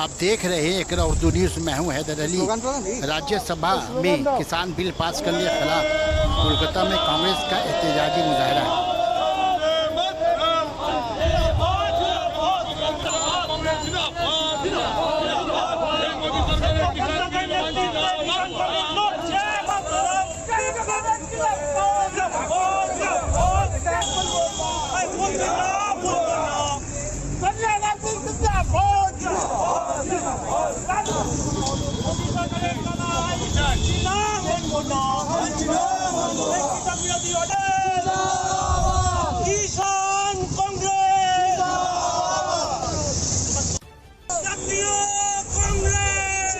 आप देख रहे हैं एकरा उर्दू न्यूज़ में हूँ हैदर अली। राज्यसभा में किसान बिल पास करने के खिलाफ कोलकाता में कांग्रेस का एहतजाजी मुजाहरा। किसान कांग्रेस জাতীয় কাংগ্রেস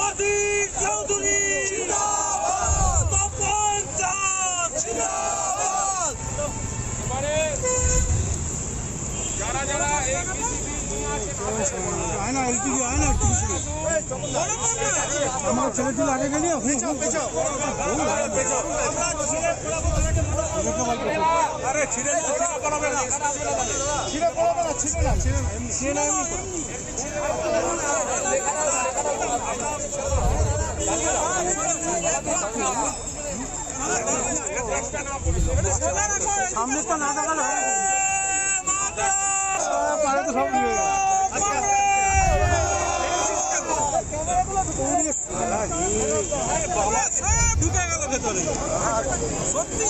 অধীর চৌধুরী তপন চাঁদ যারা যারা এই আয়না এলটিভি আয়না আমার ছেলেটি লাগে গেলে আরে ছিড়ে পড়াবে না ছিড়ে পড়াবে না ছিড়ে না ছিড়ে না সামনে তো না দেখালে পারে তো সব নিয়ে ঢুকে গেল ভেতরে সত্যি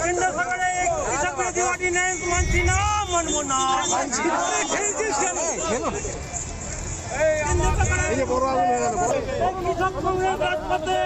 কেন্দ্র সরকারের কৃষক বিরোধী অর্ডিন্যান্স মানছি না মানবো না কেন্দ্র সরকারের কৃষক কংগ্রেস রাজপথে